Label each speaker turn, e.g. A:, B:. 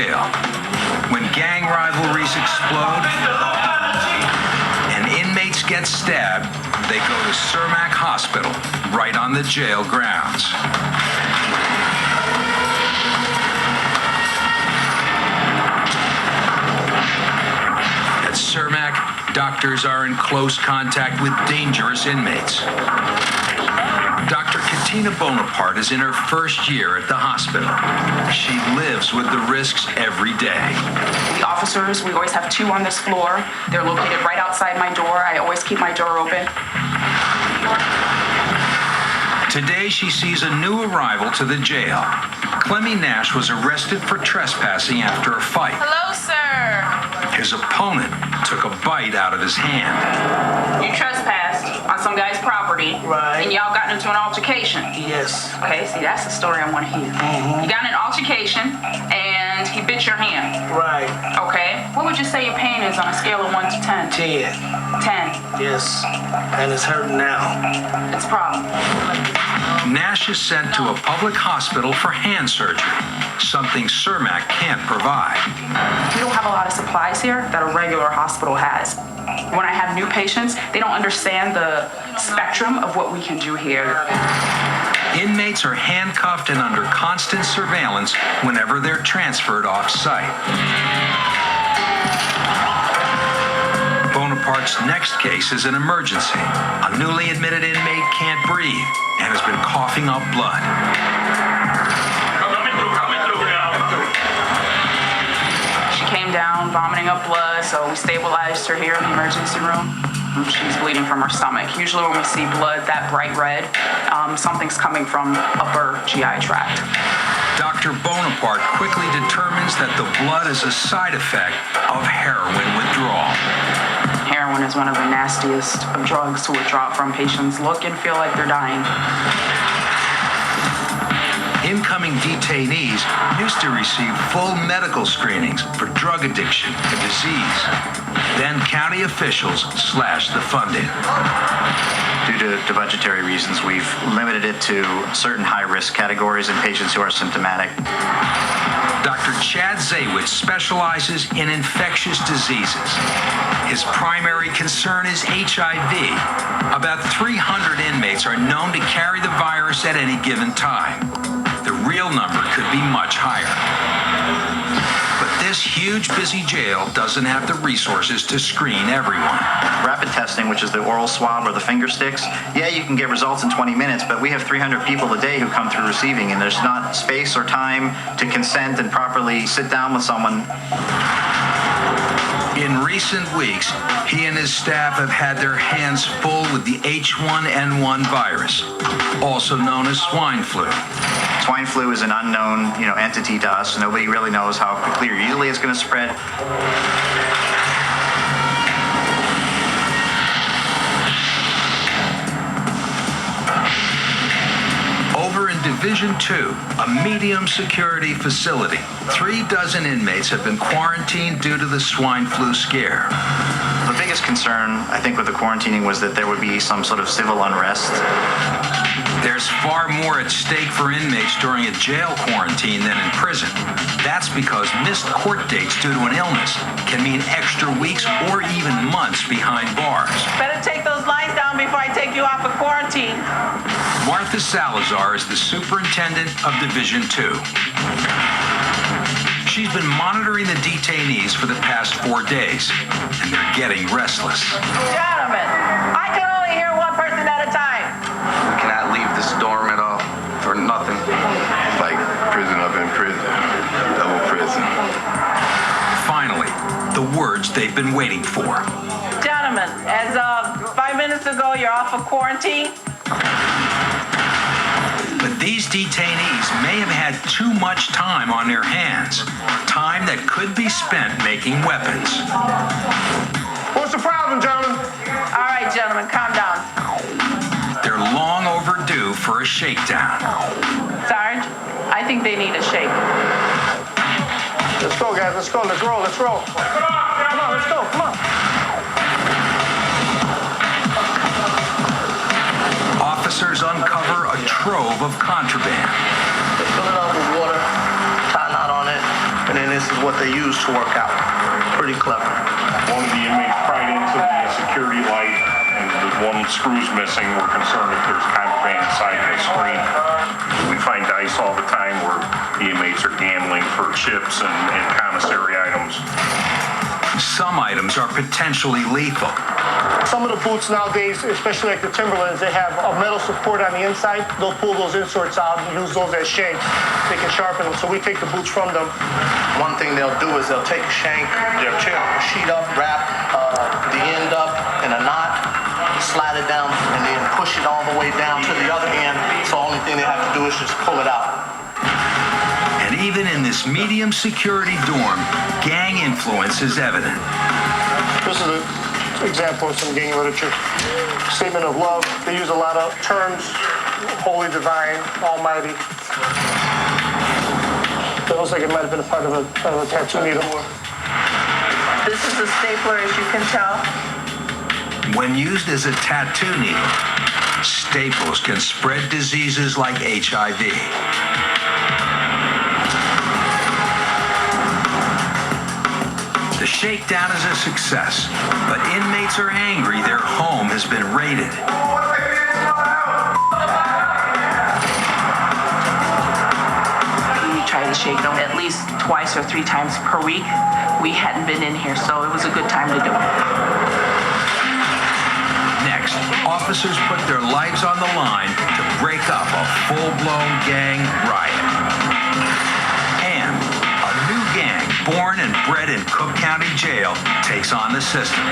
A: jail. When gang rivalries explode and inmates get stabbed, they go to Cermak Hospital, right on the jail grounds. At Cermak, doctors are in close contact with dangerous inmates. Dr. Katina Bonaparte is in her first year at the hospital. She lives with the risks every day.
B: The officers, we always have 2 on this floor. They're located right outside my door. I always keep my door open.
A: Today, she sees a new arrival to the jail. Clemmy Nash was arrested for trespassing after a fight.
B: Hello, sir.
A: His opponent took a bite out of his hand.
B: You trespassed on some guy's property.
C: Right.
B: And y'all got into an altercation.
C: Yes.
B: Okay, see, that's the story I want to hear. You got in an altercation, and he bit your hand.
C: Right.
B: Okay. What would you say your pain is on a scale of 1 to 10?
C: 10.
B: 10.
C: Yes. And it's hurting now.
B: It's a problem.
A: Nash is sent to a public hospital for hand surgery, something Cermak can't provide.
B: We don't have a lot of supplies here that a regular hospital has. When I have new patients, they don't understand the spectrum of what we can do here.
A: Inmates are handcuffed and under constant surveillance whenever they're transferred off-site. Bonaparte's next case is an emergency. A newly admitted inmate can't breathe and has been coughing up blood.
B: She came down vomiting up blood, so we stabilized her here in the emergency room. She's bleeding from her stomach. Usually when we see blood that bright red, something's coming from upper GI tract.
A: Dr. Bonaparte quickly determines that the blood is a side effect of heroin withdrawal.
B: Heroin is one of the nastiest of drugs to withdraw from. Patients look and feel like they're dying.
A: Incoming detainees used to receive full medical screenings for drug addiction and disease. Then county officials slashed the funding.
D: Due to budgetary reasons, we've limited it to certain high-risk categories and patients who are symptomatic.
A: Dr. Chad Zaywitz specializes in infectious diseases. His primary concern is HIV. About 300 inmates are known to carry the virus at any given time. The real number could be much higher. But this huge, busy jail doesn't have the resources to screen everyone.
D: Rapid testing, which is the oral swab or the finger sticks, yeah, you can get results in 20 minutes, but we have 300 people a day who come through receiving, and there's not space or time to consent and properly sit down with someone.
A: In recent weeks, he and his staff have had their hands full with the H1N1 virus, also known as swine flu.
D: Swine flu is an unknown, entity to us. Nobody really knows how quickly or easily it's going to spread.
A: Over in Division 2, a medium security facility, 36 inmates have been quarantined due to the swine flu scare.
D: The biggest concern, I think, with the quarantining was that there would be some sort of civil unrest.
A: There's far more at stake for inmates during a jail quarantine than in prison. That's because missed court dates due to an illness can mean extra weeks or even months behind bars.
E: Better take those lines down before I take you off of quarantine.
A: Martha Salazar is the superintendent of Division 2. She's been monitoring the detainees for the past 4 days, and they're getting restless.
E: Gentlemen, I can only hear one person at a time.
F: We cannot leave this dorm at all for nothing.
G: Like prison up in prison, double prison.
A: Finally, the words they've been waiting for.
E: Gentlemen, as of 5 minutes ago, you're off of quarantine.
A: But these detainees may have had too much time on their hands, time that could be spent making weapons.
G: What's the problem, gentlemen?
E: All right, gentlemen, calm down.
A: They're long overdue for a shakedown.
E: Sarge, I think they need a shake.
G: Let's go, guys. Let's go. Let's roll. Let's roll. Come on. Let's go. Come on.
A: Officers uncover a trove of contraband.
C: Fill it up with water, tie a knot on it, and then this is what they use to work out. Pretty clever.
H: One of the inmates pried into the security light, and the one screw's missing. We're concerned if there's contraband inside the screen. We find dice all the time where the inmates are gambling for chips and commissary items.
A: Some items are potentially lethal.
I: Some of the boots nowadays, especially like the Timberlands, they have a metal support on the inside. They'll pull those inserts out and use those as shanks. They can sharpen them, so we take the boots from them.
C: One thing they'll do is they'll take a shank, they'll tear a sheet up, wrap the end up in a knot, slide it down, and then push it all the way down to the other end. So the only thing they have to do is just pull it out.
A: And even in this medium security dorm, gang influence is evident.
I: This is an example of some gang literature. Statement of love. They use a lot of terms. Holy, divine, almighty. It looks like it might have been a part of a tattoo needle.
E: This is a stapler, as you can tell.
A: When used as a tattoo needle, staples can spread diseases like HIV. The shakedown is a success, but inmates are angry their home has been raided.
B: We try to shake them at least twice or 3 times per week. We hadn't been in here, so it was a good time to do it.
A: Next, officers put their lives on the line to break up a full-blown gang riot. And a new gang, born and bred in Cook County Jail, takes on the system.